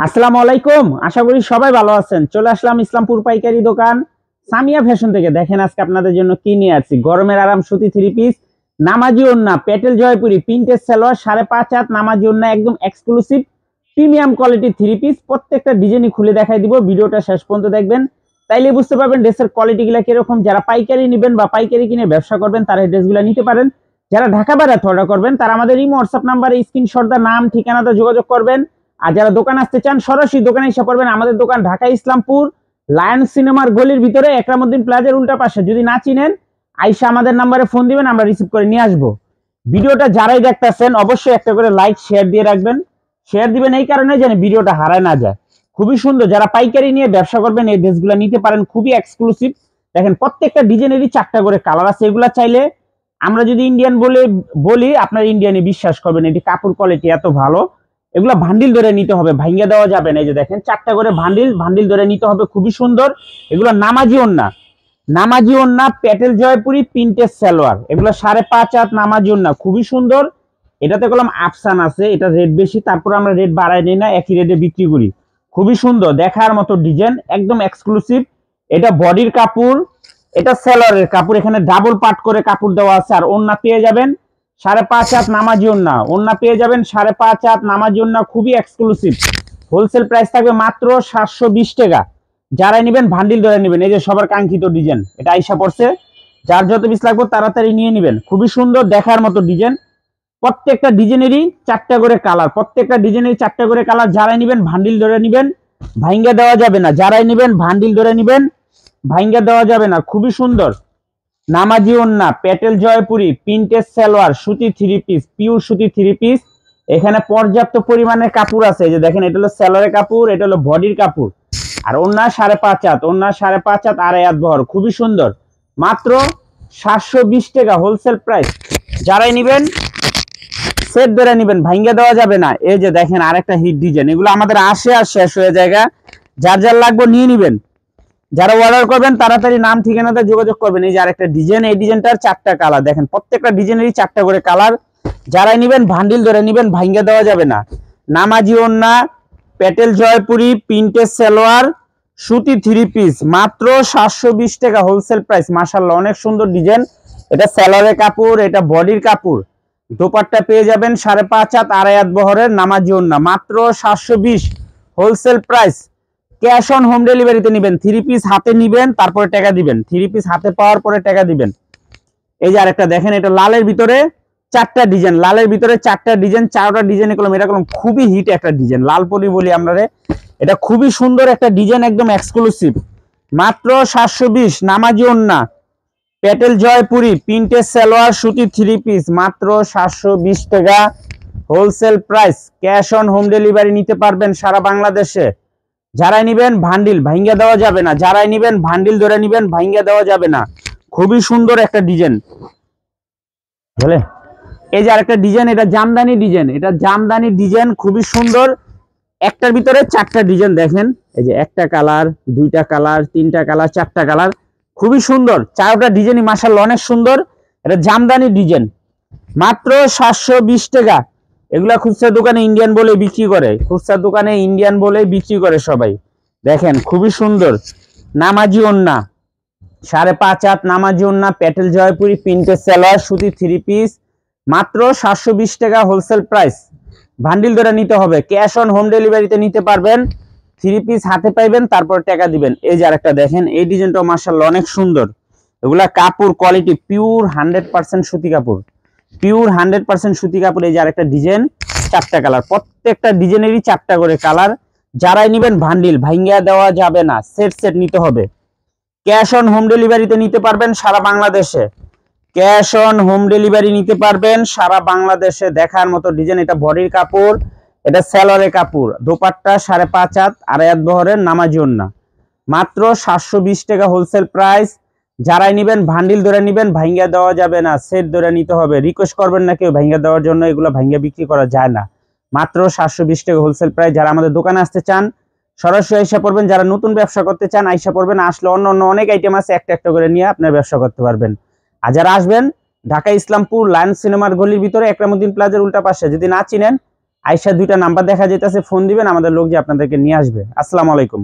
আসসালামু আলাইকুম। আশা করি সবাই ভালো আছেন। চলে আসলাম ইসলামপুর পাইকারি দোকান সামিয়া ফ্যাশন থেকে। দেখেন আজকে আপনাদের জন্য কি নিয়ে আসছি। গরমের আরাম সুতি থ্রি পিস, নামাজি ওড়না, পেটেল জয়পুরি, প্রিন্টেড সালোয়ার, 5.5 হাত নামাজি ওড়না, একদম এক্সক্লুসিভ প্রিমিয়াম কোয়ালিটির থ্রি পিস। প্রত্যেকটা ডিজাইনই খুলে দেখাই দিব। ভিডিওটা শেষ পর্যন্ত দেখবেন, তাইলে বুঝতে পারবেন ড্রেসের কোয়ালিটিগুলো কিরকম। যারা পাইকারি নেবেন বা পাইকারি কিনে ব্যবসা করবেন তারা এই ড্রেসগুলো নিতে পারেন। যারা ঢাকা বাইরে অর্ডার করবেন তারা আমাদের এই হোয়াটসঅ্যাপ নাম্বারে স্ক্রিনশট দা নাম ঠিকানাতে যোগাযোগ করবেন। আর যারা দোকান আসতে চান সরাসরি দোকানে এসে পড়বেন। আমাদের দোকান ঢাকা ইসলামপুর লায়ন সিনেমার গলির ভিতরে একরামউদ্দিন প্লাজার উল্টা পাশে। যদি না চিনেন আইসা আমাদের নাম্বারে ফোন দিবেন, আমরা রিসিভ করে নিয়ে আসবো। ভিডিওটা যারাই দেখতেছেন অবশ্যই একটা করে লাইক শেয়ার দিয়ে রাখবেন। শেয়ার দিবেন এই কারণে যেন ভিডিওটা হারায় না যায়। খুবই সুন্দর, যারা পাইকারি নিয়ে ব্যবসা করবেন এই ড্রেসগুলো নিতে পারেন, খুবই এক্সক্লুসিভ। দেখেন প্রত্যেকটা ডিজাইনেরই 4টা করে কালার আছে। এগুলা চাইলে আমরা যদি ইন্ডিয়ান বলি আপনার ইন্ডিয়ানে বিশ্বাস করবেন, এটি কাপড় কোয়ালিটি এত ভালো। এগুলো ভান্ডিল ধরে নিতে হবে, ভাঙ্গা দেওয়া যাবে না। এই যে দেখেন 4টা করে ভান্ডিল ধরে নিতে হবে, খুবই সুন্দর। এগুলো নামাজি ওড়না, নামাজি ওড়না, পেটেল জয়পুরি, প্রিন্টেড সালোয়ার। এগুলো 5.5 হাত নামাজি ওড়না, খুবই সুন্দর। এটাতে কলম আফসান আছে, এটা রেট বেশি, তারপর আমরা রেট বাড়াই নিই না, একই রেটে বিক্রি করি। খুবই সুন্দর দেখার মতো ডিজাইন, একদম এক্সক্লুসিভ। এটা বডির কাপড়, এটা সালোয়ারের কাপড়, এখানে ডাবল পাট করে কাপড় দেওয়া আছে। আর ওড়না পেয়ে যাবেন 5.5 হাত নামাজি ওড়না, ওড়না পেয়ে যাবেন 5.5 হাত নামাজি ওড়না, খুবই এক্সক্লুসিভ। হোলসেল প্রাইস থাকবে মাত্র 720 টাকা। যারা নেবেন ভান্ডিল ধরে নেবেন। এই যে সবার কাঙ্ক্ষিত ডিজাইন, এটা আইসা পড়ছে। যার যত পিস লাগবে তাড়াতাড়ি নিয়ে নেবেন। খুবই সুন্দর দেখার মতো ডিজাইন। প্রত্যেকটা ডিজাইনেরই 4টা করে কালার, প্রত্যেকটা ডিজাইনেরই 4টা করে কালার। যারাই নেবেন ভান্ডিল ধরে নেবেন, ভাঙ্গা দেওয়া যাবে না। যারাই নেবেন ভান্ডিল ধরে নেবেন, ভাঙ্গা দেওয়া যাবে না। খুবই সুন্দর নামাজি ওড়না, পেটেল জয়পুরি, প্রিন্টেড সালোয়ার, সুতি থ্রি পিস, পিওর সুতি থ্রি পিস। এখানে পর্যাপ্ত পরিমাণে কাপড় আছে। এই যে দেখেন, এটা হলো সালোয়ারের কাপড়, এটা হলো বডির কাপড়। আর ওড়না 5.5 হাত, ওড়না 5.5 হাত, 2.5 হাত বহর, খুবই সুন্দর। মাত্র 720 টাকা হোলসেল প্রাইস। যারাই নেবেন সেট ধরে নেবেন, ভাঙ্গা দেওয়া যাবে না। এই যে দেখেন আরেকটা হিট ডিজাইন, এগুলো আমাদের আসে আর শেষ হয়ে জায়গা। যার যার লাগবে নিয়ে নেবেন। যারা অর্ডার করবেন তাড়াতাড়ি নাম ঠিকানাতে যোগাযোগ করবেন। এই যে আরেকটা ডিজাইন, এই ডিজাইনটার 4টা কালার। দেখেন প্রত্যেকটা ডিজাইনেরই 4টা করে কালার। যারাই নেবেন ভান্ডিল ধরে নেবেন, ভাঙ্গা দেওয়া যাবে না। নামাজি ওড়না, পেটেল জয়পুরি, প্রিন্টেড সালোয়ার, সুতি থ্রি পিস, মাত্র 720 টাকা হোলসেল প্রাইস। মাশাআল্লাহ অনেক সুন্দর ডিজাইন। এটা সালোয়ারের কাপড়, এটা বডির কাপড়। দোপাট্টা পেয়ে যাবেন 5.5 হাত, 2.5 হাত বহরের নামাজি ওড়না, মাত্র 720 wholesale price. Cash on home ডেলিভারিতে নেবেন। থ্রি পিস হাতে নেবেন, তারপরে টাকা দিবেন। থ্রি পিস হাতে পাওয়ার পরে টাকা দিবেন। এই যে আরেকটা দেখেন, এটা লালের ভিতরে 4টা ডিজাইন, লালের ভিতরে 4টা ডিজাইন, 4টা ডিজাইন কলম। এটা কলম খুবই হিট একটা ডিজাইন, লাল পরি বলি আমরা রে। এটা খুবই সুন্দর একটা ডিজাইন, একদম এক্সক্লুসিভ। মাত্র 720 নামাজি ওড়না, পেটেল জয়পুরি, প্রিন্টেড সালোয়ার, সুতি থ্রি পিস, মাত্র 720 টাকা wholesale price. Cash on home delivery নিতে পারবেন সারা বাংলাদেশে। যারাই নিবেন ভান্ডিল ভাঙ্গা দেওয়া যাবে না। যারাই নিবেন ভান্ডিল ধরে নিবেন, ভাঙ্গা দেওয়া যাবে না। খুবই সুন্দর একটা ডিজাইন। বুঝলে, এই যে আরেকটা ডিজাইন, এটা জামদানি ডিজাইন, এটা জামদানি ডিজাইন, খুবই সুন্দর। একটার ভিতরে 4টা ডিজাইন দেখেন। এই যে একটা কালার, 2টা কালার, 3টা কালার, 4টা কালার, খুবই সুন্দর। 4টা ডিজাইনই মাশাআল্লাহ অনেক সুন্দর। এটা জামদানি ডিজাইন, মাত্র 720 টাকা। এগুলা খুচরা দোকানে ইন্ডিয়ান বলে বিক্রি করে, খুচরা দোকানে ইন্ডিয়ান বলে বিক্রি করে সবাই। দেখেন খুবই সুন্দর নামাজি ওড়না, 5.5 হাত নামাজি ওড়না, পেটেল জয়পুরি, প্রিন্টেড সালোয়ার, সুতি থ্রি পিস, মাত্র 720 টাকা হোলসেল প্রাইস। ভান্ডিল ধরে নিতে হবে, ক্যাশ অন হোম ডেলিভারিতে নিতে পারবেন। থ্রি পিস হাতে পাইবেন, তারপর টাকা দিবেন। এই যে আরেকটা দেখেন, এই ডিজাইনটা মাশাআল্লাহ অনেক সুন্দর। এগুলা কাপড় কোয়ালিটি পিওর 100% সুতি কাপড়, পিওর 100% সুতি কাপড়। এই যে আরেকটা ডিজাইন, 4টা কালার, প্রত্যেকটা ডিজাইনেরই 4টা করে কালার। যারাই নেবেন ভান্ডিল ভাঙ্গা দেওয়া যাবে না, সেট সেট নিতে হবে। ক্যাশ অন হোম ডেলিভারিতে নিতে পারবেন সারা বাংলাদেশে, ক্যাশ অন হোম ডেলিভারি নিতে পারবেন সারা বাংলাদেশে। দেখার মতো ডিজাইন, এটা বডির কাপড়, এটা সালোয়ারের কাপড়, দোপাট্টা 5.5 হাত, 2.5 হাত বহরের নামাজি ওড়না, মাত্র 720 টাকা হোলসেল প্রাইস। যারাই নেবেন ভান্ডিল ধরে নেবেন, ভাঙ্গা দেওয়া যাবে না, সেট ধরে নিতে হবে। রিকোয়েস্ট করবেন না কেউ ভাঙ্গা দেওয়ার জন্য, এগুলো ভাঙ্গা বিক্রি করা যায় না। মাত্র 720 টাকা হোলসেল প্রাইস। যারা আমাদের দোকানে আসতে চান সরাসরি আইসা পড়বেন, যারা নতুন ব্যবসা করতে চান আইসা পড়বেন। আসলে অন্য অন্য অনেক আইটেম আছে, একটা একটা করে নিয়ে আপনার ব্যবসা করতে পারবেন। আর যারা আসবেন ঢাকা ইসলামপুর লায়ন সিনেমার গলির ভিতরে একরামউদ্দিন প্লাজার উল্টা পাশে, যদি না চিনেন আয়সা দুইটা নাম্বার দেখা যাইতেছে, ফোন দিবেন, আমাদের লোক যে আপনাদেরকে নিয়ে আসবে। আসসালামু আলাইকুম।